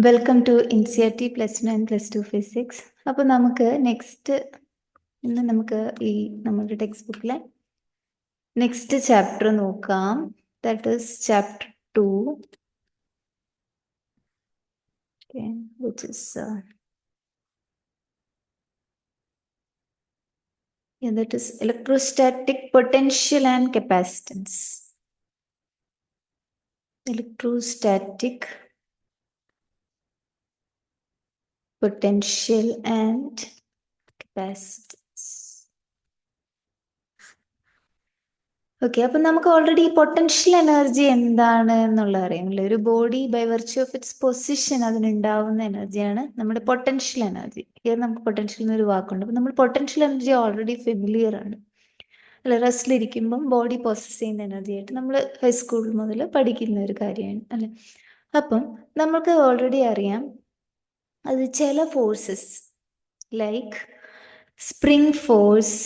Welcome to NCERT +1 and +2 physics. അപ്പോൾ നമുക്ക് ഇന്ന് നമുക്ക് ഈ നമ്മുടെ ടെക്സ്റ്റ് ബുക്കിലെ നെക്സ്റ്റ് ചാപ്റ്റർ നോക്കാം. That is chapter 2, which is that is electrostatic potential and capacitance. Electrostatic potential and capacitance. Okay, അപ്പം നമുക്ക് ഓൾറെഡി പൊട്ടൻഷ്യൽ എനർജി എന്താണ് എന്നുള്ളത് അറിയാമല്ലോ. ഒരു body by virtue of its position അതിനുണ്ടാവുന്ന എനർജിയാണ് നമ്മുടെ പൊട്ടൻഷ്യൽ എനർജി. ഹിയർ നമുക്ക് പൊട്ടൻഷ്യൽ എന്നൊരു വാക്കുണ്ട്. അപ്പം നമ്മൾ പൊട്ടൻഷ്യൽ എനർജി ഓൾറെഡി ഫെമിലിയർ ആണ്. അല്ല, റെസ്റ്റിലിരിക്കുമ്പം ബോഡി പ്രോസസ് ചെയ്യുന്ന എനർജി ആയിട്ട് നമ്മൾ ഹൈസ്കൂൾ മുതൽ പഠിക്കുന്ന ഒരു കാര്യമാണ് അല്ലേ. അപ്പം നമുക്ക് ഓൾറെഡി അറിയാം അത് ചില ഫോഴ്സസ് ലൈക്ക് സ്പ്രിംഗ് ഫോഴ്സ്,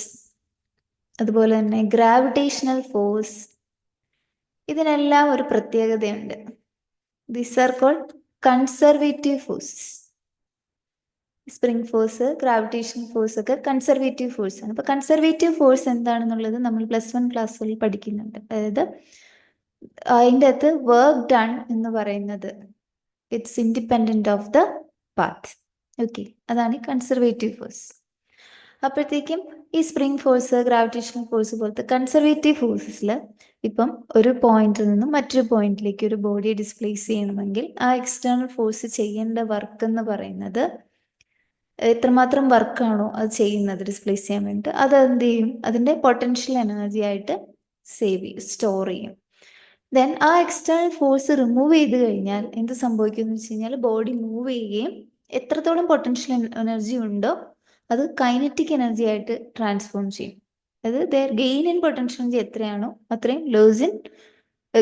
അതുപോലെ തന്നെ ഗ്രാവിറ്റേഷണൽ ഫോഴ്സ്, ഇതിനെല്ലാം ഒരു പ്രത്യേകതയുണ്ട്. These are called conservative forces. Spring force, gravitational force ഒക്കെ കൺസർവേറ്റീവ് ഫോഴ്സ് ആണ്. അപ്പൊ കൺസർവേറ്റീവ് ഫോഴ്സ് എന്താണെന്നുള്ളത് നമ്മൾ +1 ക്ലാസ്സുകളിൽ പഠിക്കുന്നുണ്ട്. അതായത് അതിൻ്റെ അകത്ത് വർക്ക് ഡൺ എന്ന് പറയുന്നത് it's independent of the path. Okay, അതാണ് ഈ കൺസർവേറ്റീവ് ഫോഴ്സ്. അപ്പോഴത്തേക്കും ഈ സ്പ്രിംഗ് ഫോഴ്സ്, ഗ്രാവിറ്റേഷണൽ ഫോഴ്സ് പോലത്തെ കൺസർവേറ്റീവ് ഫോഴ്സസിൽ ഇപ്പം ഒരു പോയിന്റിൽ നിന്നും മറ്റൊരു പോയിന്റിലേക്ക് ഒരു ബോഡിയെ ഡിസ്പ്ലേസ് ചെയ്യണമെങ്കിൽ ആ എക്സ്റ്റേണൽ ഫോഴ്സ് ചെയ്യേണ്ട വർക്ക് എന്ന് പറയുന്നത് എത്രമാത്രം വർക്കാണോ അത് ചെയ്യുന്നത് ഡിസ്പ്ലേസ് ചെയ്യാൻ വേണ്ടിയിട്ട്, അത് എന്ത് ചെയ്യും, അതിൻ്റെ പൊട്ടൻഷ്യൽ എനർജി ആയിട്ട് സ്റ്റോർ ചെയ്യും. ദെൻ ആ എക്സ്റ്റേണൽ ഫോഴ്സ് റിമൂവ് ചെയ്ത് കഴിഞ്ഞാൽ എന്ത് സംഭവിക്കും എന്ന് വെച്ച് കഴിഞ്ഞാൽ ബോഡി മൂവ് ചെയ്യുകയും എത്രത്തോളം പൊട്ടൻഷ്യൽ എനർജി ഉണ്ടോ അത് കൈനറ്റിക് എനർജി ആയിട്ട് ട്രാൻസ്ഫോം ചെയ്യും. അതായത് ഗെയിൻ ഇൻ പൊട്ടൻഷ്യൽ എനർജി എത്രയാണോ അത്രയും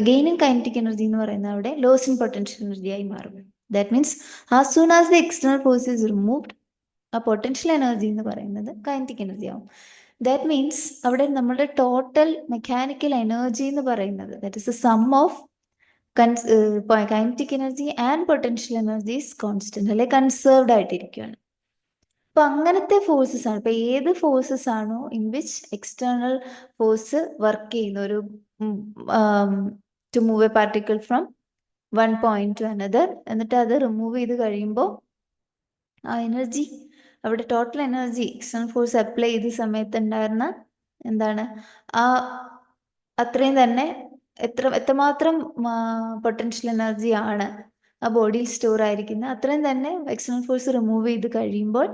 ഗെയിൻ ഇൻ കൈനറ്റിക് എനർജി എന്ന് പറയുന്നത് അവിടെ ലോസ് ഇൻ പൊട്ടൻഷ്യൽ എനർജി ആയി മാറും. That means as soon as the external force is removed, ആ പൊട്ടൻഷ്യൽ എനർജി എന്ന് പറയുന്നത് കൈനറ്റിക് എനർജി ആവും. ദാറ്റ് മീൻസ് അവിടെ നമ്മുടെ ടോട്ടൽ മെക്കാനിക്കൽ എനർജി എന്ന് പറയുന്നത് that is a sum of kinetic energy and potential energy is constant, അല്ലെ conserved ആയിട്ടിരിക്കുകയാണ്. അപ്പൊ അങ്ങനത്തെ ഫോഴ്സസ് ആണ്. ഇപ്പൊ ഏത് ഫോഴ്സസ് ആണോ in which external force work ചെയ്യുന്ന ഒരു to move a particle from one point to another, എന്നിട്ട് അത് റിമൂവ് ചെയ്ത് കഴിയുമ്പോൾ ആ എനർജി അവിടെ total energy external force apply ചെയ്ത സമയത്ത് ഉണ്ടായിരുന്ന എന്താണ് ആ അത്രയും തന്നെ എത്രമാത്രം പൊട്ടൻഷ്യൽ എനർജി ആണ് ആ ബോഡിയിൽ സ്റ്റോർ ആയിരിക്കുന്നത് അത്രയും തന്നെ എക്സ്റ്റേണൽ ഫോഴ്സ് റിമൂവ് ചെയ്ത് കഴിയുമ്പോൾ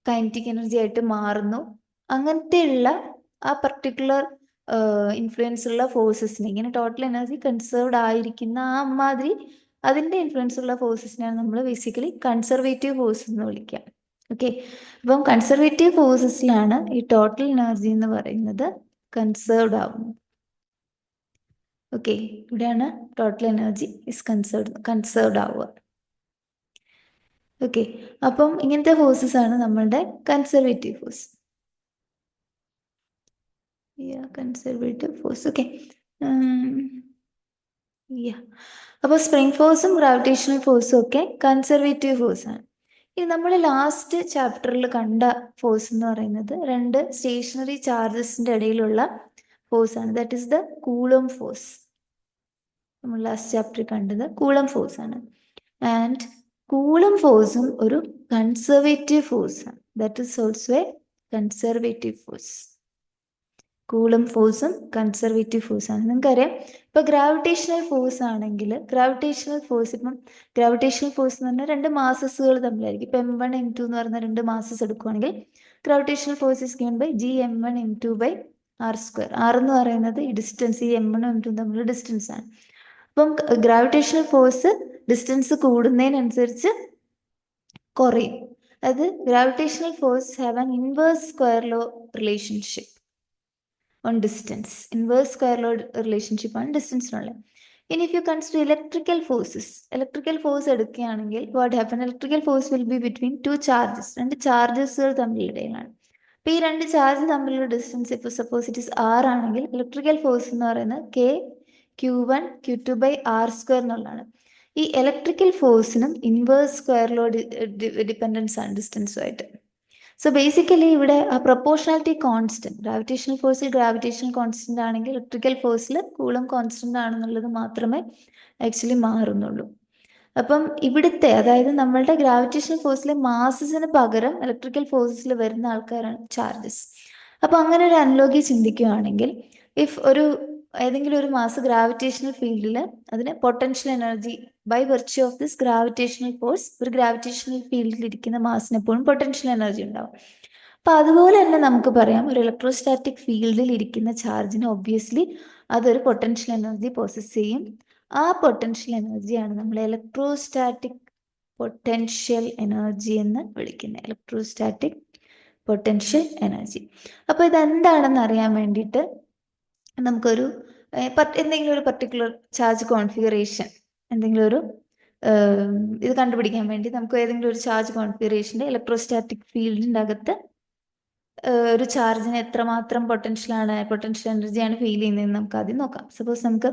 കൈനറ്റിക് എനർജി ആയിട്ട് മാറുന്നു. അങ്ങനത്തെയുള്ള ആ പർട്ടിക്കുലർ ഇൻഫ്ലുവൻസ് ഉള്ള ഫോഴ്സസിനെ, ഇങ്ങനെ ടോട്ടൽ എനർജി കൺസേർവ്ഡ് ആയിരിക്കുന്ന ആ മാതിരി അതിൻ്റെ ഇൻഫ്ലുവൻസ് ഉള്ള ഫോഴ്സസിനെയാണ് നമ്മൾ ബേസിക്കലി കൺസർവേറ്റീവ് ഫോഴ്സ് എന്ന് വിളിക്കുക. ഓക്കെ, അപ്പം കൺസർവേറ്റീവ് ഫോഴ്സസിലാണ് ഈ ടോട്ടൽ എനർജി എന്ന് പറയുന്നത് കൺസേർവ്ഡ് ആവുന്നത്. ഓക്കെ, ഇവിടെയാണ് ടോട്ടൽ എനർജി ഇസ് കൺസേർവ്ഡ് ആവുക. ഓക്കെ, അപ്പം ഇങ്ങനത്തെ ഫോഴ്സസ് ആണ് നമ്മളുടെ conservative force. Conservative force. Okay, അപ്പോൾ സ്പ്രിംഗ് ഫോഴ്സും ഗ്രാവിറ്റേഷണൽ ഫോഴ്സും ഒക്കെ കൺസർവേറ്റീവ് ഫോഴ്സ് ആണ്. ഇനി നമ്മൾ ലാസ്റ്റ് ചാപ്റ്ററിൽ കണ്ട ഫോഴ്സ് എന്ന് പറയുന്നത് രണ്ട് സ്റ്റേഷനറി ചാർജസിന്റെ ഇടയിലുള്ള ഫോഴ്സ് ആണ്. That is the coulomb force. നമ്മൾ ലാസ്റ്റ് ചാപ്റ്ററിൽ കണ്ടത് കൂളം ഫോഴ്സ് ആണ്. ആൻഡ് കൂളം ഫോഴ്സും ഒരു കൺസർവേറ്റീവ് ഫോഴ്സ് ആണ്. That is also A conservative force. Coulomb ഫോഴ്സും കൺസർവേറ്റീവ് ഫോഴ്സ് ആണ്. നിങ്ങൾക്കറിയാം, ഇപ്പൊ ഗ്രാവിറ്റേഷണൽ ഫോഴ്സ് ആണെങ്കിൽ ഗ്രാവിറ്റേഷണൽ ഫോഴ്സ് എന്ന് പറഞ്ഞാൽ രണ്ട് മാസസുകൾ തമ്മിലായിരിക്കും. ഇപ്പൊ M1 M2 എന്ന് പറയുന്ന രണ്ട് മാസസ് എടുക്കുകയാണെങ്കിൽ gravitational force is given by G(m1 m2/r²). r എന്ന് പറയുന്നത് ഈ ഡിസ്റ്റൻസ്, ഈ M1 M2 തമ്മിലുള്ള ഡിസ്റ്റൻസ് ആണ്. അപ്പം ഗ്രാവിറ്റേഷണൽ ഫോഴ്സ് ഡിസ്റ്റൻസ് കൂടുന്നതിനനുസരിച്ച് കുറയും. അതായത് gravitational force have an inverse square law relationship on distance. Inverse square law relationship ആണ് ഡിസ്റ്റൻസിനുള്ളത്. ഇനി if you consider electrical forces, electrical force എടുക്കുകയാണെങ്കിൽ what happen? Electrical force will be between two charges. രണ്ട് ചാർജസുകൾ തമ്മിലിടയിലാണ്. അപ്പോൾ ഈ രണ്ട് ചാർജ് തമ്മിലുള്ള distance ഇപ്പോൾ suppose it is r ആണെങ്കിൽ ഇലക്ട്രിക്കൽ ഫോഴ്സ് എന്ന് പറയുന്നത് K Q1 Q2/r² എന്നുള്ളതാണ്. ഈ ഇലക്ട്രിക്കൽ ഫോഴ്സിനും ഇൻവേഴ്സ് സ്ക്വയർ ലോ ഡിപ്പെൻഡൻസ് ആണ് ഡിസ്റ്റൻസുമായിട്ട്. സോ ബേസിക്കലി ഇവിടെ ആ പ്രൊപ്പോർഷണാലിറ്റി കോൺസ്റ്റന്റ്, ഗ്രാവിറ്റേഷണൽ ഫോഴ്സിൽ ഗ്രാവിറ്റേഷണൽ കോൺസ്റ്റന്റ് ആണെങ്കിൽ ഇലക്ട്രിക്കൽ ഫോഴ്സിൽ കൂളം കോൺസ്റ്റന്റ് ആണെന്നുള്ളത് മാത്രമേ ആക്ച്വലി മാറുന്നുള്ളൂ. അപ്പം ഇവിടുത്തെ, അതായത് നമ്മളുടെ ഗ്രാവിറ്റേഷണൽ ഫോഴ്സിലെ മാസസിന് പകരം ഇലക്ട്രിക്കൽ ഫോഴ്സിൽ വരുന്ന ആൾക്കാരാണ് ചാർജസ്. അപ്പൊ അങ്ങനെ ഒരു അനലോഗി ചിന്തിക്കുകയാണെങ്കിൽ, ഇഫ് ഏതെങ്കിലും ഒരു മാസ് ഗ്രാവിറ്റേഷണൽ ഫീൽഡിൽ, അതിന് potential energy by virtue of this gravitational force, ഒരു ഗ്രാവിറ്റേഷണൽ ഫീൽഡിൽ ഇരിക്കുന്ന മാസിന് എപ്പോഴും പൊട്ടൻഷ്യൽ എനർജി ഉണ്ടാവും. അപ്പൊ അതുപോലെ തന്നെ നമുക്ക് പറയാം, ഒരു ഇലക്ട്രോസ്റ്റാറ്റിക് ഫീൽഡിൽ ഇരിക്കുന്ന ചാർജിന് ഒബ്വിയസ്ലി അതൊരു പൊട്ടൻഷ്യൽ എനർജി പോസസ് ചെയ്യും. ആ പൊട്ടൻഷ്യൽ എനർജിയാണ് നമ്മൾ ഇലക്ട്രോസ്റ്റാറ്റിക് പൊട്ടൻഷ്യൽ എനർജി എന്ന് വിളിക്കുന്നത്. Electrostatic potential energy. അപ്പൊ ഇതെന്താണെന്ന് അറിയാൻ വേണ്ടിയിട്ട് നമുക്കൊരു എന്തെങ്കിലും ഒരു പർട്ടിക്കുലർ ചാർജ് കോൺഫിഗറേഷൻ, എന്തെങ്കിലും ഒരു ഇത് കണ്ടുപിടിക്കാൻ വേണ്ടി നമുക്ക് ഏതെങ്കിലും ഒരു ചാർജ് കോൺഫിഗറേഷന്റെ ഇലക്ട്രോസ്റ്റാറ്റിക് ഫീൽഡിന്റെ അകത്ത് ഒരു ചാർജിന് എത്രമാത്രം പൊട്ടൻഷ്യൽ എനർജിയാണ് ഫീൽ ചെയ്യുന്നതെന്ന് നമുക്ക് ആദ്യം നോക്കാം. സപ്പോസ് നമുക്ക്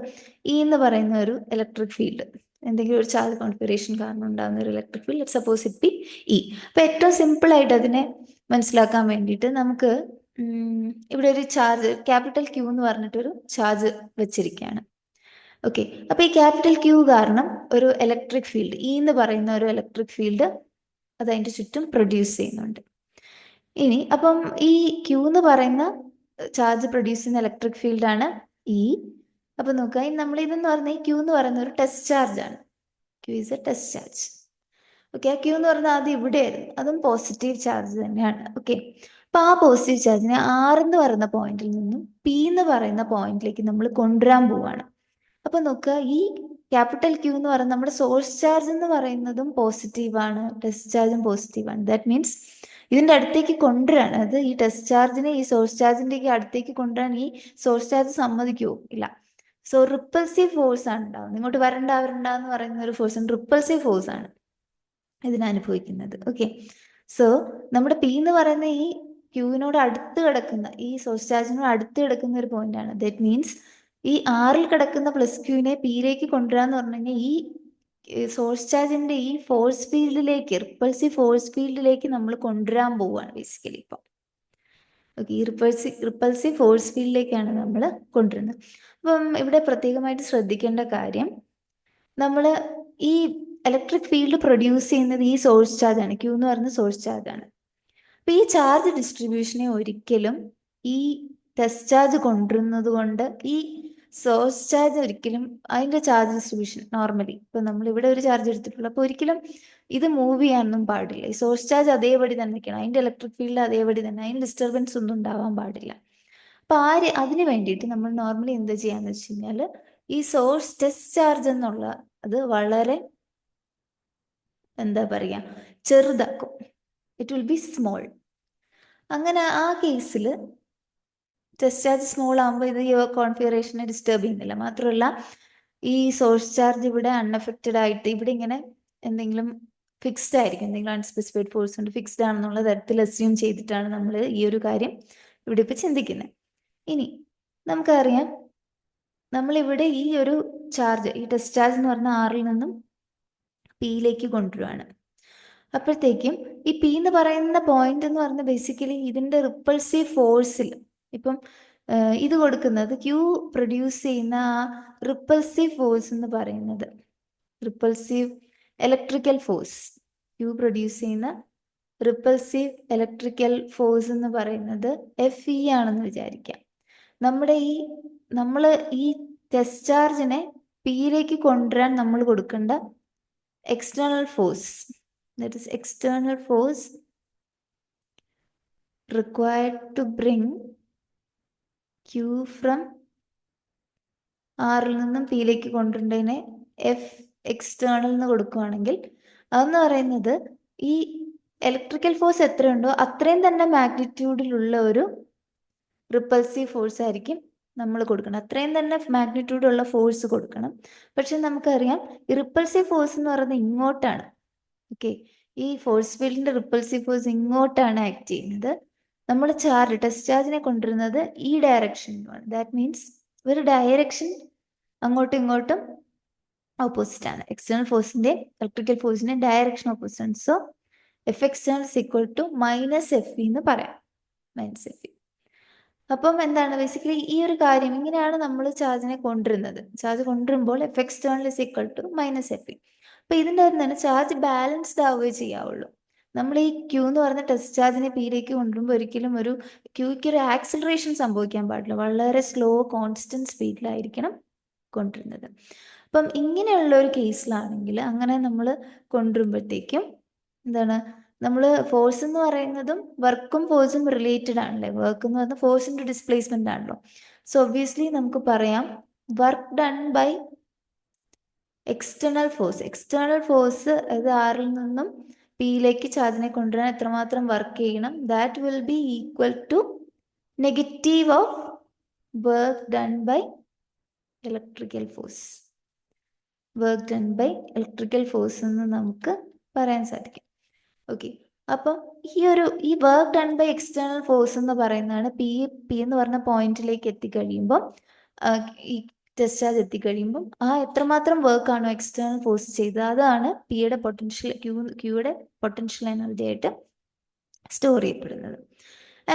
ഇ എന്ന് പറയുന്ന ഒരു ഇലക്ട്രിക് ഫീൽഡ്, എന്തെങ്കിലും ഒരു ചാർജ് കോൺഫിഗറേഷൻ കാരണം ഉണ്ടാകുന്ന ഒരു electric field, suppose it be E. അപ്പൊ ഏറ്റവും സിമ്പിൾ ആയിട്ട് അതിനെ മനസ്സിലാക്കാൻ വേണ്ടിയിട്ട് നമുക്ക് ഇവിടെ ഒരു ചാർജ് ക്യാപിറ്റൽ ക്യൂ എന്ന് പറഞ്ഞിട്ടൊരു ചാർജ് വെച്ചിരിക്കുകയാണ്. ഓക്കെ, അപ്പൊ ഈ ക്യാപിറ്റൽ ക്യൂ കാരണം ഒരു ഇലക്ട്രിക് ഫീൽഡ്, ഇ എന്ന് പറയുന്ന ഒരു ഇലക്ട്രിക് ഫീൽഡ് അത് അതിന്റെ ചുറ്റും പ്രൊഡ്യൂസ് ചെയ്യുന്നുണ്ട്. ഇനി അപ്പം ഈ ക്യൂ എന്ന് പറയുന്ന ചാർജ് പ്രൊഡ്യൂസ് ചെയ്യുന്ന ഇലക്ട്രിക് ഫീൽഡ് ആണ് ഇ. അപ്പൊ നോക്കുക, നമ്മൾ ഇതെന്ന് പറഞ്ഞാൽ ക്യൂ എന്ന് പറയുന്ന ഒരു ടെസ്റ്റ് ചാർജ് ആണ്. Q is a test charge. Okay, ആ ക്യൂ എന്ന് പറഞ്ഞാൽ ആദ്യം ഇവിടെയായിരുന്നു, അതും പോസിറ്റീവ് ചാർജ് തന്നെയാണ്. ഓക്കെ, അപ്പൊ ആ പോസിറ്റീവ് ചാർജിനെ ആർ എന്ന് പറയുന്ന പോയിന്റിൽ നിന്നും പി എന്ന് പറയുന്ന പോയിന്റിലേക്ക് നമ്മൾ കൊണ്ടുവരാൻ പോവാണ്. അപ്പൊ നോക്കുക, ഈ ക്യാപിറ്റൽ ക്യൂ എന്ന് പറയുന്നത് നമ്മുടെ സോഴ്സ് ചാർജ് എന്ന് പറയുന്നതും പോസിറ്റീവാണ്, ടെസ്റ്റ് ചാർജും പോസിറ്റീവാണ്. ദാറ്റ് മീൻസ് ഇതിന്റെ അടുത്തേക്ക് കൊണ്ടുവരാൻ, അത് ഈ ടെസ്റ്റ് ചാർജിനെ ഈ സോഴ്സ് ചാർജിന്റെ അടുത്തേക്ക് കൊണ്ടുവരാൻ ഈ സോഴ്സ് ചാർജ് സമ്മതിക്കുമോ? ഇല്ല. സോ റിപ്പൾസീവ് ഫോഴ്സ് ആണ് ഉണ്ടാവുന്നത്. ഇങ്ങോട്ട് വരണ്ട പറയുന്ന ഒരു ഫോഴ്സ്, റിപ്പൾസീവ് ഫോഴ്സ് ആണ് ഇതിനനുഭവിക്കുന്നത്. ഓക്കെ, സോ നമ്മുടെ പി എന്ന് പറയുന്ന ഈ ക്യൂവിനോട് അടുത്ത് കിടക്കുന്ന, ഈ സോഴ്സ് ചാർജിനോട് അടുത്ത് കിടക്കുന്ന ഒരു പോയിന്റ് ആണ്. ദാറ്റ് മീൻസ് ഈ ആറിൽ കിടക്കുന്ന പ്ലസ് ക്യൂവിനെ പിയിലേക്ക് കൊണ്ടുവരാന്ന് പറഞ്ഞു കഴിഞ്ഞാൽ ഈ സോഴ്സ് ചാർജിന്റെ ഈ ഫോഴ്സ് ഫീൽഡിലേക്ക്, റിപ്പൾസീവ് ഫോഴ്സ് ഫീൽഡിലേക്ക് നമ്മൾ കൊണ്ടുവരാൻ പോവുകയാണ് ബേസിക്കലി ഇപ്പം. ഓക്കെ, ഈ റിപ്പൾസീവ് ഫോഴ്സ് ഫീൽഡിലേക്കാണ് നമ്മൾ കൊണ്ടുവരുന്നത്. അപ്പം ഇവിടെ പ്രത്യേകമായിട്ട് ശ്രദ്ധിക്കേണ്ട കാര്യം, നമ്മൾ ഈ ഇലക്ട്രിക് ഫീൽഡ് പ്രൊഡ്യൂസ് ചെയ്യുന്നത് ഈ സോഴ്സ് ചാർജ് ആണ്, ക്യൂ എന്ന് പറയുന്ന സോഴ്സ് ചാർജ് ആണ്. അപ്പൊ ഈ ചാർജ് ഡിസ്ട്രിബ്യൂഷനെ ഒരിക്കലും ഈ ടെസ്റ്റ് ചാർജ് കൊണ്ടുവരുന്നത് കൊണ്ട് ഈ സോഴ്സ് ചാർജ് ഒരിക്കലും അതിന്റെ ചാർജ് ഡിസ്ട്രിബ്യൂഷൻ നോർമലി, ഇപ്പൊ നമ്മൾ ഇവിടെ ഒരു ചാർജ് എടുത്തിട്ടുള്ളൂ, അപ്പൊ ഒരിക്കലും ഇത് മൂവ് ചെയ്യാനൊന്നും പാടില്ല. ഈ സോഴ്സ് ചാർജ് അതേപടി തന്നെ നിൽക്കണം, അതിന്റെ ഇലക്ട്രിക് ഫീൽഡ് അതേപടി തന്നെ, അതിന് ഡിസ്റ്റർബൻസ് ഒന്നും ഉണ്ടാവാൻ പാടില്ല. അപ്പൊ അതിന് വേണ്ടിയിട്ട് നമ്മൾ നോർമലി എന്താ ചെയ്യാന്ന് വെച്ച് കഴിഞ്ഞാൽ, ഈ സോഴ്സ് ടെസ്റ്റ് ചാർജ് എന്നുള്ള അത് വളരെ എന്താ പറയാ ചെറുതാക്കും. It will be small. അങ്ങനെ ആ കേസിൽ ടെസ്റ്റ് ചാർജ് സ്മോൾ ആകുമ്പോൾ ഇത് ഈ കോൺഫിഗറേഷനെ ഡിസ്റ്റർബ് ചെയ്യുന്നില്ല. മാത്രമല്ല ഈ സോഴ്സ് ചാർജ് ഇവിടെ അൺഅഫക്റ്റഡ് ആയിട്ട് ഇവിടെ ഇങ്ങനെ എന്തെങ്കിലും ഫിക്സ്ഡ് ആയിരിക്കും, എന്തെങ്കിലും അൺസ്പെസിഫൈഡ് ഫോഴ്സ് കൊണ്ട് ഫിക്സ്ഡ് ആണെന്നുള്ള തരത്തിൽ അസ്യൂം ചെയ്തിട്ടാണ് നമ്മൾ ഈ ഒരു കാര്യം ഇവിടെ ഇപ്പൊ ചിന്തിക്കുന്നത്. ഇനി നമുക്കറിയാം, നമ്മളിവിടെ ഈ ഒരു ചാർജ്, ഈ ടെസ്റ്റ് ചാർജ് എന്ന് പറഞ്ഞ ആറിൽ നിന്നും പിയിലേക്ക് കൊണ്ടുവരുവാണ്. അപ്പോഴത്തേക്കും ഈ പി എന്ന് പറയുന്ന പോയിന്റ് എന്ന് പറഞ്ഞ ബേസിക്കലി ഇതിന്റെ റിപ്പൾസീവ് ഫോഴ്സിൽ, ഇപ്പം ഇത് കൊടുക്കുന്നത് ക്യൂ പ്രൊഡ്യൂസ് ചെയ്യുന്ന ആ റിപ്പൾസീവ് ഫോഴ്സ് എന്ന് പറയുന്നത്, repulsive electrical force, Q produce ചെയ്യുന്ന റിപ്പൾസീവ് ഇലക്ട്രിക്കൽ ഫോഴ്സ് എന്ന് പറയുന്നത് എഫ് ഇ ആണെന്ന് വിചാരിക്കാം. നമ്മൾ ഈ ടെസ്റ്റ് ചാർജിനെ പിയിലേക്ക് കൊണ്ടുവരാൻ നമ്മൾ കൊടുക്കേണ്ട external force, that is external force required to bring Q from ആറിൽ നിന്നും പിയിലേക്ക് കൊണ്ടുവരേണ്ടതിനെ എഫ് എക്സ്റ്റേണൽ എന്ന് കൊടുക്കുകയാണെങ്കിൽ, അതെന്ന് പറയുന്നത് ഈ ഇലക്ട്രിക്കൽ ഫോഴ്സ് എത്രയുണ്ടോ അത്രയും തന്നെ മാഗ്നിറ്റ്യൂഡിലുള്ള ഒരു റിപ്പൾസീവ് ഫോഴ്സ് ആയിരിക്കും നമ്മൾ കൊടുക്കണം. അത്രയും തന്നെ മാഗ്നിറ്റ്യൂഡ് ഉള്ള ഫോഴ്സ് കൊടുക്കണം. പക്ഷെ നമുക്കറിയാം ഈ റിപ്പൾസീവ് ഫോഴ്സ് എന്ന് പറയുന്നത് ഇങ്ങോട്ടാണ്. ഓക്കെ, ഈ ഫോഴ്സ് ഫീൽഡിന്റെ റിപ്പൾസീവ് ഫോഴ്സ് ഇങ്ങോട്ടാണ് ആക്ട് ചെയ്യുന്നത്. നമ്മൾ ടെസ്റ്റ് ചാർജിനെ കൊണ്ടുവരുന്നത് ഈ ഡയറക്ഷനിലാണ്. ദാറ്റ് മീൻസ് ഒരു ഡയറക്ഷൻ അങ്ങോട്ടും ഇങ്ങോട്ടും ഓപ്പോസിറ്റ് ആണ്. എക്സ്റ്റേണൽ ഫോഴ്സിന്റെ ഇലക്ട്രിക്കൽ ഫോഴ്സിന്റെ ഡയറക്ഷൻ ഓപ്പോസിറ്റ് ആണ്. So F external is equal to minus F E എന്ന് പറയാം. Minus F E. അപ്പം എന്താണ് ബേസിക്കലി ഈ ഒരു കാര്യം ഇങ്ങനെയാണ് നമ്മൾ ചാർജിനെ കൊണ്ടുവരുന്നത്. ചാർജ് കൊണ്ടുവരുമ്പോൾ F external is equal to minus F E. അപ്പൊ ഇതിൻ്റെ അകത്ത് തന്നെ ചാർജ് ബാലൻസ്ഡ് ആവുകയേ ചെയ്യാവുള്ളൂ. നമ്മൾ ഈ ക്യൂ എന്ന് പറഞ്ഞ ടെസ്റ്റ് ചാർജിനെ പിയിലേക്ക് കൊണ്ടുവരുമ്പോൾ ഒരിക്കലും ഒരു ക്യൂക്ക് ഒരു ആക്സിലറേഷൻ സംഭവിക്കാൻ പാടില്ല. വളരെ സ്ലോ കോൺസ്റ്റന്റ് സ്പീഡിലായിരിക്കണം കൊണ്ടുവരുന്നത്. അപ്പം ഇങ്ങനെയുള്ള ഒരു കേസിലാണെങ്കിൽ അങ്ങനെ നമ്മൾ കൊണ്ടുവരുമ്പോഴത്തേക്കും എന്താണ് നമ്മൾ ഫോഴ്സ് എന്ന് പറയുന്നതും വർക്കും ഫോഴ്സും റിലേറ്റഡ് ആണല്ലേ. വർക്ക് എന്ന് പറയുന്നത് ഫോഴ്സിന്റെ ഡിസ്പ്ലേസ്മെന്റ് ആണല്ലോ. സോ ഒബ്വിയസ്ലി നമുക്ക് പറയാം work done by external force. External force അത് ആറിൽ നിന്നും പിയിലേക്ക് ചാർജിനെ കൊണ്ടുവരാൻ എത്രമാത്രം വർക്ക് ചെയ്യണം, that will be equal to negative of work done by electrical force. Work done by electrical force എന്ന് നമുക്ക് പറയാൻ സാധിക്കും. ഓക്കെ, അപ്പം ഈ work done by external force എന്ന് പറയുന്നതാണ് പി എന്ന് പറഞ്ഞ പോയിന്റിലേക്ക് എത്തിക്കഴിയുമ്പോൾ ഈ ടെസ്റ്റ് ചാർജ് എത്തിക്കഴിയുമ്പം ആ എത്രമാത്രം വർക്ക് ആണോ എക്സ്റ്റേണൽ ഫോഴ്സ് ചെയ്തത് അതാണ് പിയുടെ പൊട്ടൻഷ്യൽ ക്യൂയുടെ പൊട്ടൻഷ്യൽ എനർജി ആയിട്ട് സ്റ്റോർ ചെയ്യപ്പെടുന്നത്.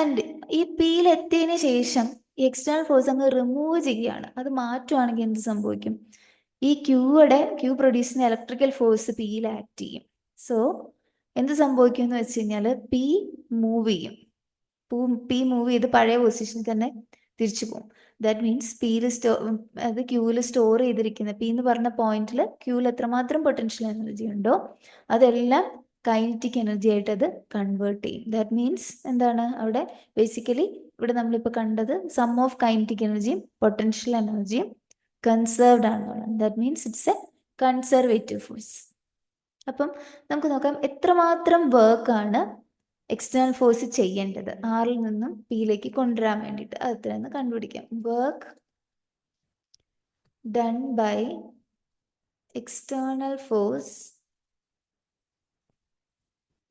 ആൻഡ് ഈ പിയിൽ എത്തിയതിന് ശേഷം ഈ എക്സ്റ്റേണൽ ഫോഴ്സ് അങ്ങ് റിമൂവ് ചെയ്യുകയാണ്. അത് മാറ്റുവാണെങ്കിൽ എന്ത് സംഭവിക്കും? ഈ ക്യൂ പ്രൊഡ്യൂസ് ചെയ്യുന്ന ഇലക്ട്രിക്കൽ ഫോഴ്സ് പിയിൽ ആക്ട് ചെയ്യും. സോ എന്ത് സംഭവിക്കും എന്ന് വെച്ച് കഴിഞ്ഞാൽ പി മൂവ് ചെയ്യും. പി മൂവ് ചെയ്ത് പഴയ പൊസിഷനിൽ തന്നെ തിരിച്ചു പോകും. ദാറ്റ് മീൻസ് പിയിൽ അത് ക്യൂവിൽ സ്റ്റോർ ചെയ്തിരിക്കുന്ന പി എന്ന് പറഞ്ഞ പോയിന്റിൽ ക്യൂവിൽ എത്രമാത്രം പൊട്ടൻഷ്യൽ എനർജി ഉണ്ടോ അതെല്ലാം കൈനറ്റിക് എനർജി ആയിട്ട് അത് കൺവേർട്ട് ചെയ്യും. ദാറ്റ് മീൻസ് എന്താണ് അവിടെ ബേസിക്കലി ഇവിടെ നമ്മളിപ്പോൾ കണ്ടത് സം ഓഫ് കൈനറ്റിക് എനർജിയും പൊട്ടൻഷ്യൽ എനർജിയും കൺസേർവ്ഡ് ആണെന്നുള്ളത്. That means it's A conservative force. അപ്പം നമുക്ക് നോക്കാം എത്രമാത്രം വർക്കാണ് എക്സ്റ്റേണൽ ഫോഴ്സ് ചെയ്യേണ്ടത് ആറിൽ നിന്നും പിയിലേക്ക് കൊണ്ടുവരാൻ വേണ്ടിയിട്ട്. അത് എത്രയെന്ന് കണ്ടുപിടിക്കാം. Work done by external force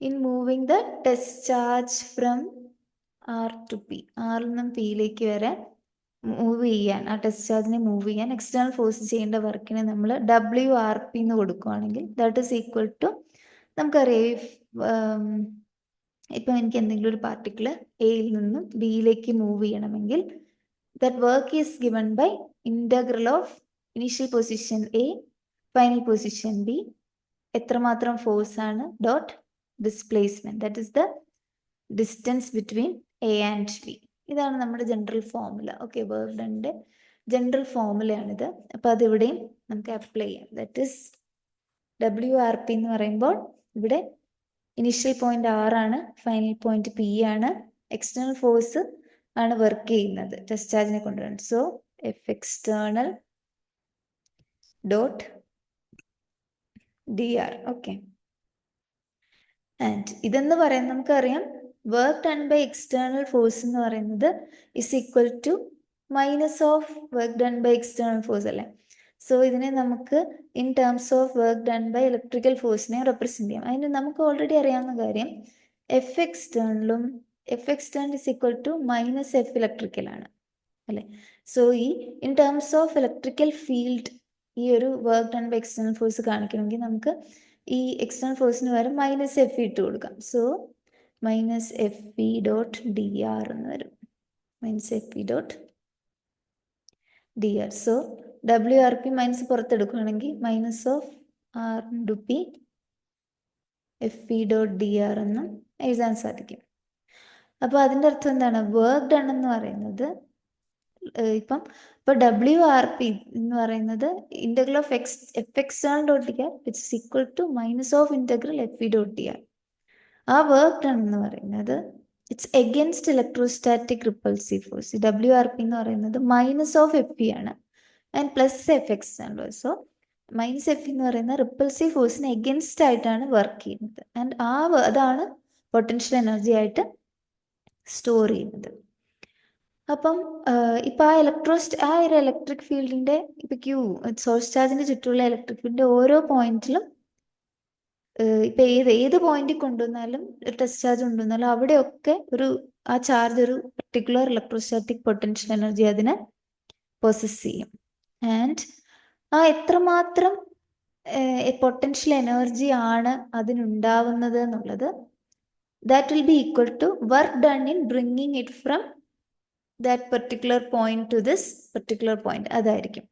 in moving the test charge from R to P. ആറിൽ നിന്നും പിയിലേക്ക് വരെ മൂവ് ചെയ്യാൻ, ആ ടെസ്റ്റ് ചാർജിനെ മൂവ് ചെയ്യാൻ എക്സ്റ്റേണൽ ഫോഴ്സ് ചെയ്യേണ്ട വർക്കിനെ നമ്മൾ WRP എന്ന് കൊടുക്കുകയാണെങ്കിൽ ദാറ്റ് ഈസ് ഈക്വൽ ടു നമുക്കറിയാം ഇപ്പം എനിക്ക് എന്തെങ്കിലും ഒരു പാർട്ടിക്കിൾ എയിൽ നിന്നും ബിയിലേക്ക് മൂവ് ചെയ്യണമെങ്കിൽ that work is given by integral of initial position A final position B എത്രമാത്രം ഫോഴ്സ് ആണ് dot displacement, that is the distance between A and B. ഇതാണ് നമ്മുടെ ജനറൽ ഫോർമുല. ഓക്കെ, വർക്ക് ഡണ്ണിന്റെ ജനറൽ ഫോർമുലയാണിത്. അപ്പം അതിവിടെയും നമുക്ക് അപ്ലൈ ചെയ്യാം. ദാറ്റ് ഇസ് WRP എന്ന് പറയുമ്പോൾ ഇവിടെ ഇനിഷ്യൽ പോയിന്റ് R ആണ്, ഫൈനൽ പോയിന്റ് P ആണ്, എക്സ്റ്റേണൽ ഫോഴ്സ് ആണ് വർക്ക് ചെയ്യുന്നത് ടെസ്റ്റ് ചാർജിനെ കൊണ്ടുവരാൻ. So F external dot DR. Okay, and ഇതെന്ന് പറയുന്നത് നമുക്കറിയാം work done by external force എന്ന് പറയുന്നത് is equal to minus of work done by external force അല്ലേ. സോ ഇതിനെ നമുക്ക് in terms of work done by electrical ഫോഴ്സിനെ റെപ്രസെന്റ് ചെയ്യാം. അതിന് നമുക്ക് ഓൾറെഡി അറിയാവുന്ന കാര്യം എഫ് എക്സ്റ്റേണലും F external is equal to minus F electrical ആണ് അല്ലേ. സോ ഈ in terms of electrical field ഈ ഒരു work done by external force കാണിക്കണമെങ്കിൽ നമുക്ക് ഈ എക്സ്റ്റേണൽ ഫോഴ്സിന് പകരം മൈനസ് എഫ് ഇട്ട് കൊടുക്കാം. So minus F E dot D R എന്ന് വരും. Minus F E dot D R. So WRP minus പുറത്തെടുക്കുകയാണെങ്കിൽ minus of R into P F E dot D R എന്ന് എഴുതാൻ സാധിക്കും. അപ്പോൾ അതിൻ്റെ അർത്ഥം എന്താണ്? വർക്ക് ഡൺ എന്ന് പറയുന്നത് ഇപ്പം WRP എന്ന് പറയുന്നത് integral of F external dot D R which is equal to minus of integral F E dot D R. ആ വർക്ക് ഡൺ എന്ന് പറയുന്നത് it's against electrostatic repulsive force. WRP എന്ന് പറയുന്നത് മൈനസ് ഓഫ് എഫ് ഇ ആണ് and plus F external. So minus F എന്ന് പറയുന്ന repulsive ഫോഴ്സിന് against ആയിട്ടാണ് വർക്ക് ചെയ്യുന്നത്. ആൻഡ് അതാണ് പൊട്ടൻഷ്യൽ എനർജി ആയിട്ട് സ്റ്റോർ ചെയ്യുന്നത്. അപ്പം ഇപ്പം ആ ഒരു ഇലക്ട്രിക് ഫീൽഡിന്റെ ഇപ്പൊ സോഴ്സ് ചാർജിന്റെ ചുറ്റുമുള്ള ഇലക്ട്രിക് ഫീൽഡിന്റെ ഓരോ പോയിന്റിലും ഇപ്പൊ ഏത് പോയിന്റിൽ കൊണ്ടുവന്നാലും ടെസ്റ്റ് ചാർജ് കൊണ്ടുവന്നാലും അവിടെയൊക്കെ ആ ചാർജ് ഒരു പർട്ടിക്കുലർ ഇലക്ട്രോസ്റ്റാറ്റിക് പൊട്ടൻഷ്യൽ എനർജി അതിനെ പൊസസ് ചെയ്യും. ആൻഡ് എത്രമാത്രം പൊട്ടൻഷ്യൽ എനർജി ആണ് അതിനുണ്ടാവുന്നത് എന്നുള്ളത്, that will be equal to work done in bringing it from that particular point to this particular point. അതായിരിക്കും.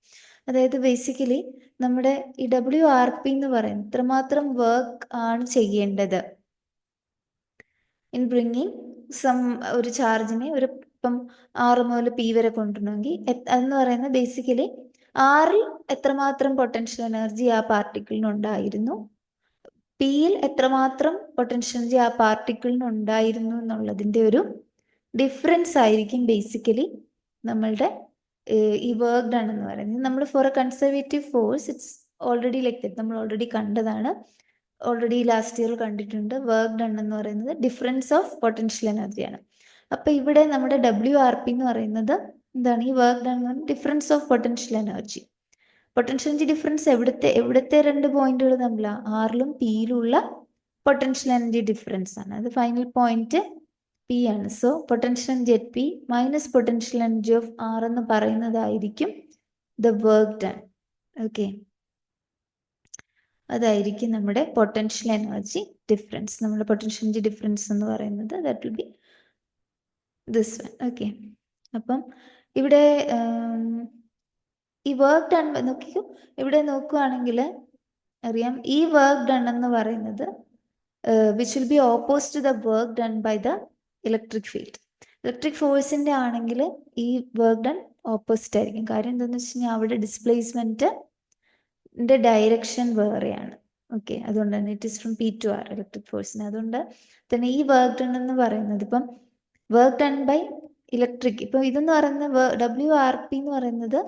അതായത് ബേസിക്കലി നമ്മുടെ ഈ WRP എന്ന് പറയുന്നത് ഇത്രമാത്രം വർക്ക് ആണ് ചെയ്യേണ്ടത് ഇൻ ബ്രിങ്ങിങ് സം ഒരു ചാർജിനെ ഒരു ഇപ്പം 6 മുതൽ P വരെ കൊണ്ടുവരണമെങ്കിൽ അതെന്ന് പറയുന്നത് ബേസിക്കലി 6ൽ എത്രമാത്രം പൊട്ടൻഷ്യൽ എനർജി ആ പാർട്ടിക്കിളിനുണ്ടായിരുന്നു, Pയിൽ എത്രമാത്രം പൊട്ടൻഷ്യൽ എനർജി ആ പാർട്ടിക്കിളിനുണ്ടായിരുന്നു എന്നുള്ളതിൻ്റെ ഒരു ഡിഫറൻസ് ആയിരിക്കും ബേസിക്കലി നമ്മളുടെ ഈ വർക്ക് ഡൺ എന്ന് പറയുന്നത്. നമ്മൾ for a conservative force it's already like that, നമ്മൾ ഓൾറെഡി കണ്ടതാണ്, ഓൾറെഡി ലാസ്റ്റ് ഇയർ കണ്ടിട്ടുണ്ട്. വർക്ക് ഡൺ എന്ന് പറയുന്നത് ഡിഫറൻസ് ഓഫ് പൊട്ടൻഷ്യൽ എനർജിയാണ്. അപ്പൊ ഇവിടെ നമ്മുടെ WRP എന്ന് പറയുന്നത് എന്താണ്? ഈ work done difference of potential energy. Potential energy difference എവിടുത്തെ 2 പോയിന്റുകൾ തമ്മിലാണ്? ആറിലും Pയിലുള്ള പൊട്ടൻഷ്യൽ എനർജി ഡിഫറൻസ് ആണ്. അത് ഫൈനൽ പോയിന്റ് P ആണ്. So potential energy at P minus potential energy of R എന്ന് പറയുന്നതായിരിക്കും ദ വർക്ക് ഡൺ. ഓക്കെ, അതായിരിക്കും നമ്മുടെ പൊട്ടൻഷ്യൽ എനർജി ഡിഫറൻസ്. നമ്മുടെ പൊട്ടൻഷ്യൽ എനർജി ഡിഫറൻസ് എന്ന് പറയുന്നത് that will B this one. Okay, അപ്പം ഇവിടെ ഈ വർക്ക് ഡൺ നോക്കിക്കോ. ഇവിടെ നോക്കുകയാണെങ്കിൽ അറിയാം ഈ വർക്ക് ഡൺ എന്ന് പറയുന്നത് which will be opposite to the work done by the electric field. Electric ഫോഴ്സിന്റെ ആണെങ്കിൽ ഈ വർക്ക് ഡൺ ഓപ്പോസിറ്റ് ആയിരിക്കും. കാര്യം എന്താണെന്ന് വെച്ച് കഴിഞ്ഞാൽ അവിടെ ഡിസ്പ്ലേസ്മെന്റിന്റെ ഡയറക്ഷൻ വേറെയാണ്. ഓക്കെ, അതുകൊണ്ട് തന്നെ it is from P to R electric ഫോഴ്സിന്. അതുകൊണ്ട് തന്നെ ഈ വർക്ക് ഡൺ എന്ന് പറയുന്നത് ഇപ്പം വർക്ക് ഡൺ ബൈ ഇലക്ട്രിക്, ഇപ്പൊ ഇതെന്ന് പറയുന്നത് WRP എന്ന് പറയുന്നത്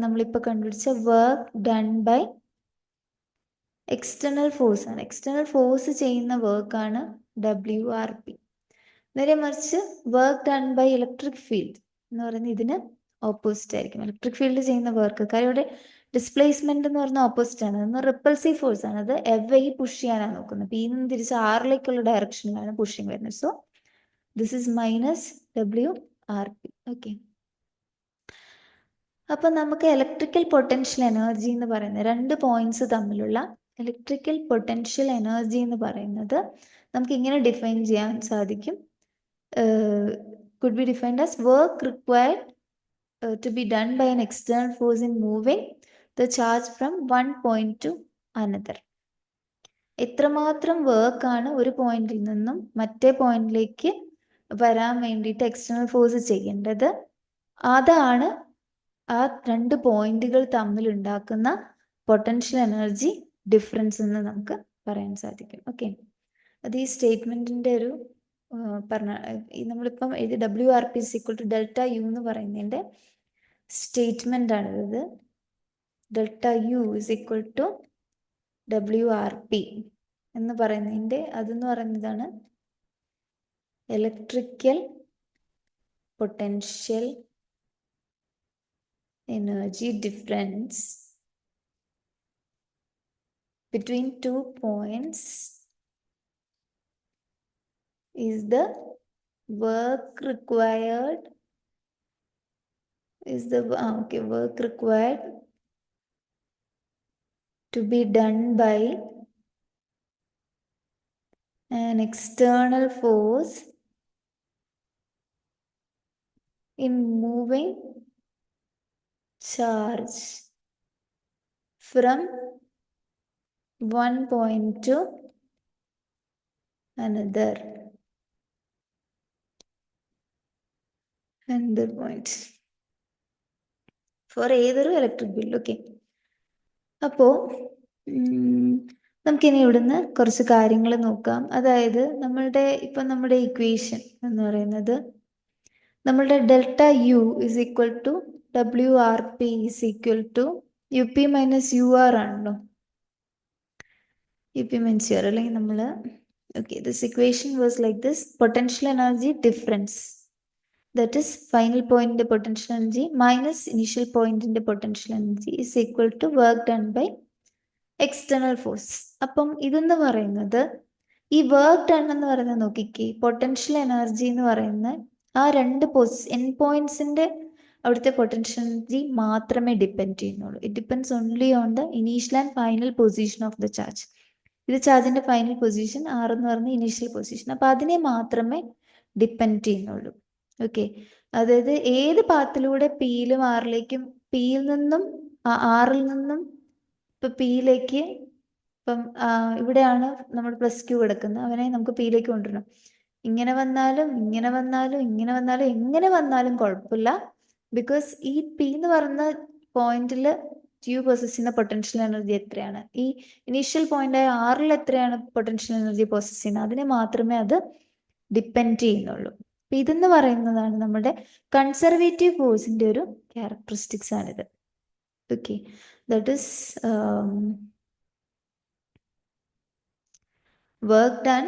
നമ്മളിപ്പോൾ കണ്ടുപിടിച്ച work done by external force ആണ്. എക്സ്റ്റേണൽ ഫോഴ്സ് ചെയ്യുന്ന വർക്കാണ് WRP. നേരെ മറിച്ച് work done by electric field എന്ന് പറയുന്നത് ഇതിന് ഓപ്പോസിറ്റ് ആയിരിക്കും. ഇലക്ട്രിക് ഫീൽഡ് ചെയ്യുന്ന വർക്ക്, കാര്യം ഇവിടെ ഡിസ്പ്ലേസ്മെന്റ് എന്ന് പറഞ്ഞാൽ ഓപ്പോസിറ്റ് ആണ്. അതൊന്ന് റിപ്പൾസീവ് ഫോഴ്സ് ആണ്. അത് എവേ പുഷ് ചെയ്യാനാണ് നോക്കുന്നത്. P നിന്ന് തിരിച്ച് ആറിലേക്കുള്ള ഡയറക്ഷനിലാണ് പുഷിങ് വരുന്നത്. So this is minus WRP. Okay, അപ്പൊ നമുക്ക് ഇലക്ട്രിക്കൽ പൊട്ടൻഷ്യൽ എനർജി എന്ന് പറയുന്നത് 2 പോയിന്റ്സ് തമ്മിലുള്ള ഇലക്ട്രിക്കൽ പൊട്ടൻഷ്യൽ എനർജി എന്ന് പറയുന്നത് നമുക്ക് ഇങ്ങനെ ഡിഫൈൻ ചെയ്യാൻ സാധിക്കും. could be defined as work required to be done by an external force in moving the charge from one point to another. എത്രമാത്രം വർക്കാണ് ഒരു പോയിന്റിൽ നിന്നും മറ്റേ പോയിന്റിലേക്ക് വരാൻ വേണ്ടിയിട്ട് എക്സ്റ്റേണൽ ഫോഴ്സ് ചെയ്യേണ്ടത്, അതാണ് ആ 2 പോയിന്റുകൾ തമ്മിൽ ഉണ്ടാക്കുന്ന പൊട്ടൻഷ്യൽ എനർജി ഡിഫറൻസ് എന്ന് നമുക്ക് പറയാൻ സാധിക്കും. ഓക്കെ, അത് ഈ സ്റ്റേറ്റ്മെന്റിന്റെ ഒരു നമ്മളിപ്പം എഴുതി WRP is equal to delta U എന്ന് പറയുന്നതിന്റെ സ്റ്റേറ്റ്മെന്റ് ആണിത്. delta U is equal to WRP എന്ന് പറയുന്നതിന്റെ അതെന്ന് പറയുന്നതാണ് electrical potential energy difference between 2 points is the work required work required to be done by an external force in moving charge from one point to another point for ഏതൊരു electric field. Okay, അപ്പോൾ നമുക്കിനി ഇവിടുന്ന് കുറച്ച് കാര്യങ്ങൾ നോക്കാം. അതായത് നമ്മുടെ equation എന്ന് പറയുന്നത് നമ്മളുടെ delta U is equal to WRP is equal to UP minus UR ആണല്ലോ. UP minus UR അല്ലെങ്കിൽ നമ്മൾ this equation was like this: potential energy difference, that is final point in the potential energy minus initial point in the potential energy is equal to work done by external force. അപ്പം ഇതെന്ന് പറയുന്നത് ഈ work done എന്ന് പറയുന്നത് നോക്കിക്കേ, potential energy എന്ന് പറയുന്ന ആ 2 എൻ പോയിന്റ്സിന്റെ അവിടുത്തെ പൊട്ടൻഷ്യൽ എനർജി മാത്രമേ ഡിപ്പെൻഡ് ചെയ്യുന്നുള്ളൂ. It depends only on the initial and final position of the charge. ഇത് ചാർജിന്റെ ഫൈനൽ പൊസിഷൻ, ആർ എന്ന് പറയുന്ന ഇനീഷ്യൽ പൊസിഷൻ. അപ്പൊ അതിനെ മാത്രമേ ഡിപ്പെൻഡ് ചെയ്യുന്നുള്ളൂ. ഓക്കെ, അതായത് ഏത് പാത്തിലൂടെ പിയിലും ആറിലേക്കും, പിയിൽ നിന്നും ആറിൽ നിന്നും ഇപ്പൊ പിയിലേക്ക്, ഇപ്പം ഇവിടെയാണ് നമ്മൾ +Q കിടക്കുന്നത്, അവനെ നമുക്ക് പിയിലേക്ക് കൊണ്ടുവരണം. ഇങ്ങനെ വന്നാലും ഇങ്ങനെ വന്നാലും ഇങ്ങനെ വന്നാലും എങ്ങനെ വന്നാലും കുഴപ്പമില്ല. ബിക്കോസ് ഈ പി എന്ന് പറയുന്ന പോയിന്റിൽ Q പൊസസ് ചെയ്യുന്ന പൊട്ടൻഷ്യൽ എനർജി എത്രയാണ്, ഈ ഇനീഷ്യൽ പോയിന്റ് ആയ ആറിൽ എത്രയാണ് പൊട്ടൻഷ്യൽ എനർജി പൊസസ് ചെയ്യുന്നത്, അതിനെ മാത്രമേ അത് ഡിപ്പെൻഡ് ചെയ്യുന്നുള്ളൂ. അപ്പൊ ഇതെന്ന് പറയുന്നതാണ് നമ്മുടെ കൺസർവേറ്റീവ് ഫോഴ്സിന്റെ ഒരു ക്യാരക്ടറിസ്റ്റിക്സ് ആണിത്. Okay, that is work done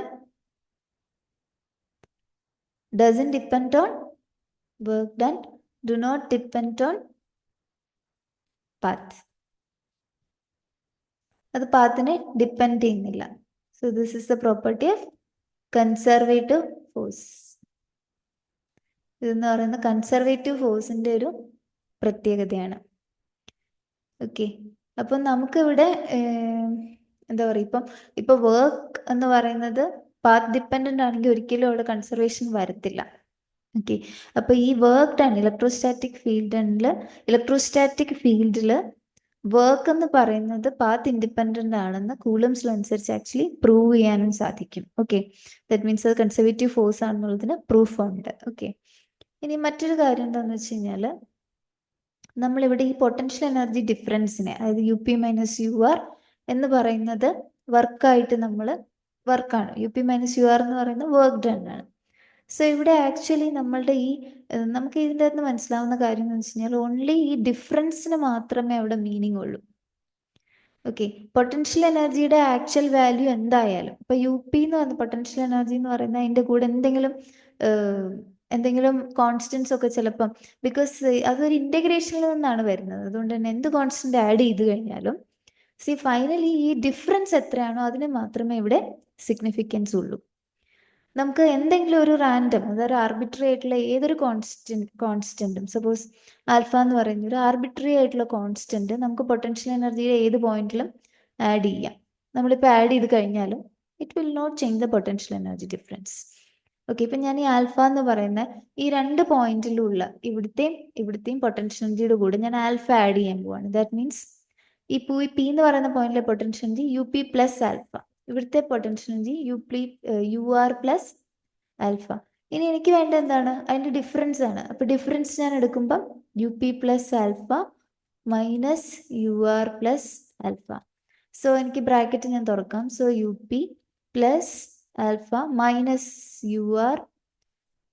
doesn't depend on work done, do not depend on path. അത് പാത്തിനെ ഡിപ്പെൻഡ് ചെയ്യുന്നില്ല. So this is the property of conservative force. ഇതെന്ന് പറയുന്ന കൺസർവേറ്റീവ് ഫോഴ്സിന്റെ ഒരു പ്രത്യേകതയാണ്. ഓക്കെ, അപ്പം നമുക്കിവിടെ എന്താ പറയുക, ഇപ്പൊ വർക്ക് എന്ന് പറയുന്നത് പാത്ത് ഡിപ്പെൻഡന്റ് ആണെങ്കിൽ ഒരിക്കലും അവിടെ കൺസർവേഷൻ വരത്തില്ല. ഓക്കെ, അപ്പൊ ഈ വർക്ക് ഡൺ ഇലക്ട്രോസ്റ്റാറ്റിക് ഫീൽഡിൽ വർക്ക് എന്ന് പറയുന്നത് പാത്ത് ഇൻഡിപെൻഡന്റ് ആണെന്ന് കൂളംസ് ലോ അനുസരിച്ച് ആക്ച്വലി പ്രൂവ് ചെയ്യാനും സാധിക്കും. ഓക്കെ, ദാറ്റ് മീൻസ് അത് കൺസർവേറ്റീവ് ഫോഴ്സ് ആണെന്നുള്ളതിന് പ്രൂഫ് ഉണ്ട്. ഓക്കെ, ഇനി മറ്റൊരു കാര്യം എന്താണെന്ന് വെച്ച് കഴിഞ്ഞാൽ, നമ്മളിവിടെ ഈ പൊട്ടൻഷ്യൽ എനർജി ഡിഫറൻസിനെ, അതായത് UP-UR എന്ന് പറയുന്നത് വർക്കായിട്ട് നമ്മൾ വർക്കാണ്. UP-UR എന്ന് പറയുന്നത് വർക്ക് ഡൺ ആണ്. സോ ഇവിടെ ആക്ച്വലി നമ്മളുടെ ഈ നമുക്ക് ഇതിൻ്റെ അകത്ത് മനസ്സിലാവുന്ന കാര്യം എന്ന് വെച്ച് കഴിഞ്ഞാൽ, ഓൺലി ഈ ഡിഫറൻസിന് മാത്രമേ അവിടെ മീനിങ് ഉള്ളൂ. ഓക്കെ, പൊട്ടൻഷ്യൽ എനർജിയുടെ ആക്ച്വൽ വാല്യൂ എന്തായാലും, ഇപ്പൊ UP എന്ന് പറയുന്ന പൊട്ടൻഷ്യൽ എനർജി എന്ന് പറയുന്നത് അതിന്റെ കൂടെ എന്തെങ്കിലും കോൺസ്റ്റൻസ് ഒക്കെ ചിലപ്പം, ബിക്കോസ് അതൊരു ഇന്റഗ്രേഷനിൽ നിന്നാണ് വരുന്നത്, അതുകൊണ്ട് തന്നെ എന്ത് കോൺസ്റ്റന്റ് ആഡ് ചെയ്ത് കഴിഞ്ഞാലും ഫൈനലി ഈ ഡിഫറൻസ് എത്രയാണോ അതിന് മാത്രമേ ഇവിടെ സിഗ്നിഫിക്കൻസ് ഉള്ളൂ. നമുക്ക് എന്തെങ്കിലും ഒരു റാൻഡം, അതായത് ആർബിട്രറി ആയിട്ടുള്ള ഏതൊരു കോൺസ്റ്റന്റും, സപ്പോസ് ആൽഫ എന്ന് പറയുന്ന ഒരു ആർബിട്രറി ആയിട്ടുള്ള കോൺസ്റ്റന്റ് നമുക്ക് പൊട്ടൻഷ്യൽ എനർജിയുടെ ഏത് പോയിന്റിലും ആഡ് ചെയ്യാം. നമ്മളിപ്പോൾ ആഡ് ചെയ്ത് കഴിഞ്ഞാലും it will not change the potential energy difference. Okay, ഇപ്പം ഞാൻ ഈ ആൽഫ എന്ന് പറയുന്ന ഈ രണ്ട് പോയിന്റിലുള്ള ഇവിടുത്തെയും പൊട്ടൻഷ്യൽ എനർജിയുടെ കൂടെ ഞാൻ ആൽഫ ആഡ് ചെയ്യാൻ പോവാണ്. ദാറ്റ് മീൻസ് ഈ പി എന്ന് പറയുന്ന പോയിന്റിലെ potential energy UP plus alpha, ഇവിടുത്തെ potential energy UR plus alpha. ഇനി എനിക്ക് വേണ്ട എന്താണ്, അതിന്റെ ഡിഫറൻസ് ആണ്. അപ്പൊ ഡിഫറൻസ് ഞാൻ എടുക്കുമ്പോൾ UP plus alpha minus UR plus alpha. So എനിക്ക് ബ്രാക്കറ്റ് ഞാൻ തുറക്കാം. So UP plus alpha minus UR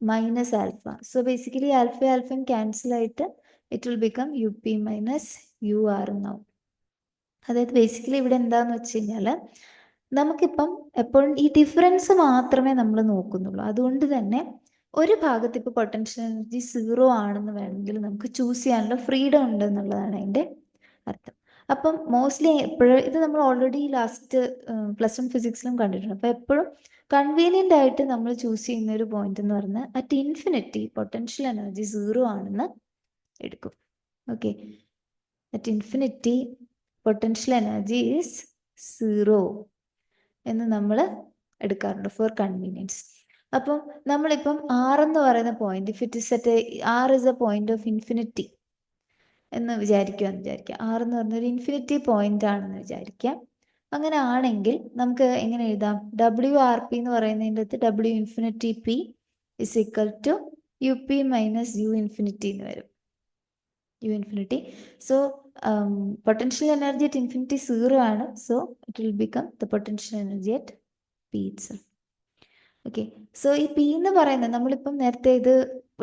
minus alpha. So basically ആൽഫയും ക്യാൻസൽ ആയിട്ട് it will become UP minus UR എന്നാവും. അതായത് ബേസിക്കലി ഇവിടെ എന്താന്ന് വെച്ച് കഴിഞ്ഞാൽ, നമുക്കിപ്പം എപ്പോഴും ഈ ഡിഫറൻസ് മാത്രമേ നമ്മൾ നോക്കുന്നുള്ളൂ. അതുകൊണ്ട് തന്നെ ഒരു ഭാഗത്ത് ഇപ്പോൾ പൊട്ടൻഷ്യൽ എനർജി 0 ആണെന്ന് വേണമെങ്കിൽ നമുക്ക് ചൂസ് ചെയ്യാനുള്ള ഫ്രീഡം ഉണ്ട് എന്നുള്ളതാണ് അതിൻ്റെ അർത്ഥം. അപ്പം മോസ്റ്റ്ലി എപ്പോഴും ഇത് നമ്മൾ ഓൾറെഡി ലാസ്റ്റ് +1 ഫിസിക്സിലും കണ്ടിട്ടുണ്ട്. അപ്പം എപ്പോഴും കൺവീനിയൻ്റ് ആയിട്ട് നമ്മൾ ചൂസ് ചെയ്യുന്ന ഒരു പോയിന്റ് എന്ന് പറഞ്ഞാൽ അറ്റ് ഇൻഫിനിറ്റി പൊട്ടൻഷ്യൽ എനർജി 0 ആണെന്ന് എടുക്കും. Okay, at infinity potential energy is 0 എന്ന് നമ്മൾ എടുക്കാറുണ്ട് ഫോർ കൺവീനിയൻസ്. അപ്പം നമ്മളിപ്പം R എന്ന് പറയുന്ന point, if it is at R is A point of infinity എന്ന് വിചാരിക്കുക. R എന്ന് പറഞ്ഞൊരു ഇൻഫിനിറ്റി പോയിന്റ് ആണെന്ന് വിചാരിക്കാം. അങ്ങനെ ആണെങ്കിൽ നമുക്ക് എങ്ങനെ എഴുതാം, WRP എന്ന് പറയുന്നതിൻ്റെ അകത്ത് W infinity P is equal to UP minus U infinity എന്ന് വരും. U infinity. So potential energy at infinity 0 ആണ്. So it will become the potential energy at P itself. Okay, so ഈ P എന്ന് പറയുന്നത് നമ്മളിപ്പം നേരത്തെ ഇത്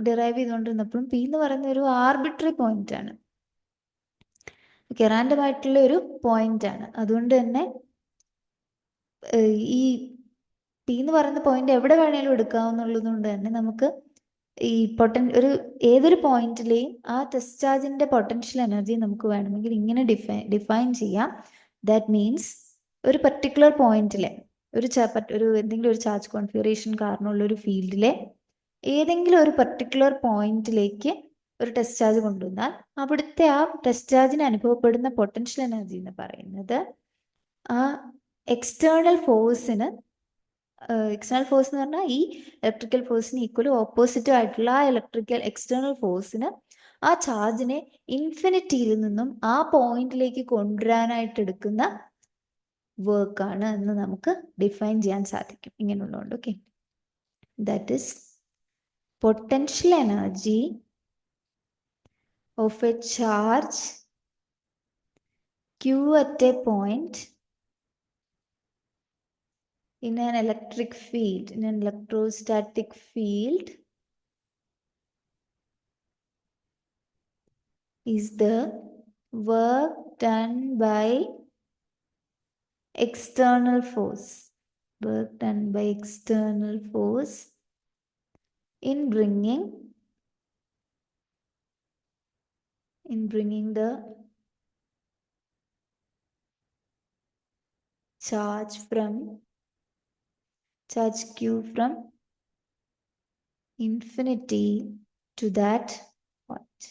ഡിറൈവ് ചെയ്തുകൊണ്ടിരുന്നപ്പോഴും P എന്ന് പറയുന്ന ഒരു ആർബിട്രറി പോയിന്റ് ആണ്. ഓക്കെ, റാൻഡം ആയിട്ടുള്ള ഒരു പോയിന്റ് ആണ്. അതുകൊണ്ട് തന്നെ ഈ P എന്ന് പറയുന്ന പോയിന്റ് എവിടെ വേണേലും എടുക്കാവുന്നുള്ളത് കൊണ്ട് തന്നെ നമുക്ക് ഈ ഏതൊരു പോയിന്റിലെയും ആ ടെസ്റ്റ് ചാർജിന്റെ പൊട്ടൻഷ്യൽ എനർജി നമുക്ക് വേണമെങ്കിൽ ഇങ്ങനെ ഡിഫൈൻ ചെയ്യാം. ദാറ്റ് മീൻസ് ഒരു പർട്ടിക്കുലർ പോയിന്റിലെ എന്തെങ്കിലും ഒരു ചാർജ് കോൺഫിഗറേഷൻ കാരണമുള്ള ഒരു ഫീൽഡിലെ ഏതെങ്കിലും ഒരു പർട്ടിക്കുലർ പോയിന്റിലേക്ക് ഒരു ടെസ്റ്റ് ചാർജ് കൊണ്ടുവന്നാൽ അവിടുത്തെ ആ ടെസ്റ്റ് ചാർജിന് അനുഭവപ്പെടുന്ന പൊട്ടൻഷ്യൽ എനർജി എന്ന് പറയുന്നത് ആ എക്സ്റ്റേണൽ ഫോഴ്സിന് എന്ന് പറഞ്ഞാൽ ഈ ഇലക്ട്രിക്കൽ ഫോഴ്സിന് ഈക്വലും ഓപ്പോസിറ്റും ആയിട്ടുള്ള ആ ഇലക്ട്രിക്കൽ എക്സ്റ്റേണൽ ഫോഴ്സിന് ആ ചാർജിനെ ഇൻഫിനിറ്റിയിൽ നിന്നും ആ പോയിന്റിലേക്ക് കൊണ്ടുവരാനായിട്ട് എടുക്കുന്ന വർക്കാണ് എന്ന് നമുക്ക് ഡിഫൈൻ ചെയ്യാൻ സാധിക്കും ഇങ്ങനെയുള്ളതുകൊണ്ട്. Okay, that is potential energy of a charge q at a point in an electric field, in an electrostatic field, is the work done by external force. Work done by external force in bringing the charge q from infinity to that point.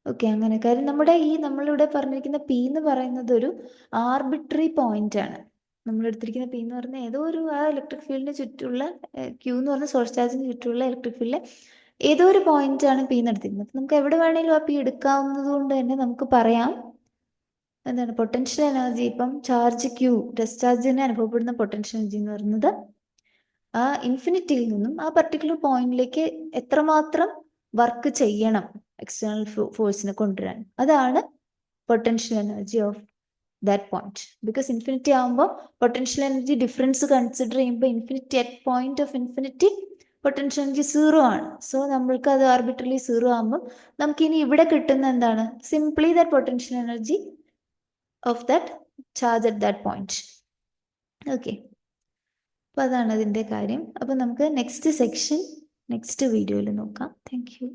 Okay, അങ്ങനെ കാര്യം നമ്മളിവിടെ പറഞ്ഞിരിക്കുന്ന P എന്ന് പറയുന്നത് ഒരു arbitrary point ആണ്. നമ്മൾ എടുത്തിരിക്കുന്ന പി എന്ന് പറഞ്ഞാൽ ഏതോ ഒരു ആ ഇലക്ട്രിക് ഫീൽഡിന് ചുറ്റുള്ള ക്യൂ എന്ന് പറഞ്ഞ സോഴ്സ് ചാർജിന് ചുറ്റുള്ള ഇലക്ട്രിക് ഫീൽഡിലെ ഏതോ ഒരു പോയിന്റ് ആണ് പി എന്ന് എടുത്തിരിക്കുന്നത്. നമുക്ക് എവിടെ വേണമെങ്കിലും ആ പി എടുക്കാവുന്നത് കൊണ്ട് തന്നെ നമുക്ക് പറയാം എന്താണ് പൊട്ടൻഷ്യൽ എനർജി. ഇപ്പം ചാർജ് ക്യൂ ടെസ്റ്റ് ചാർജിന് അനുഭവപ്പെടുന്ന പൊട്ടൻഷ്യൽ എനർജി എന്ന് പറയുന്നത് ആ ഇൻഫിനിറ്റിയിൽ നിന്നും ആ പർട്ടിക്കുലർ പോയിന്റിലേക്ക് എത്രമാത്രം വർക്ക് ചെയ്യണം എക്സ്റ്റേണൽ ഫോഴ്സിനെ കൊണ്ടുവരാൻ, അതാണ് potential energy of that point. Because infinity ആകുമ്പോൾ പൊട്ടൻഷ്യൽ എനർജി ഡിഫറൻസ് കൺസിഡർ ചെയ്യുമ്പോൾ infinity at point of infinity potential energy 0 ആണ്. സോ നമ്മൾക്ക് അത് ആർബിട്രലി 0 ആകുമ്പോൾ നമുക്ക് ഇനി ഇവിടെ കിട്ടുന്ന എന്താണ് simply that potential energy of that charge at that point. Okay, അപ്പോൾ അതാണ് അതിൻ്റെ കാര്യം. അപ്പോൾ നമുക്ക് നെക്സ്റ്റ് സെക്ഷൻ നെക്സ്റ്റ് വീഡിയോയിൽ നോക്കാം. Thank you.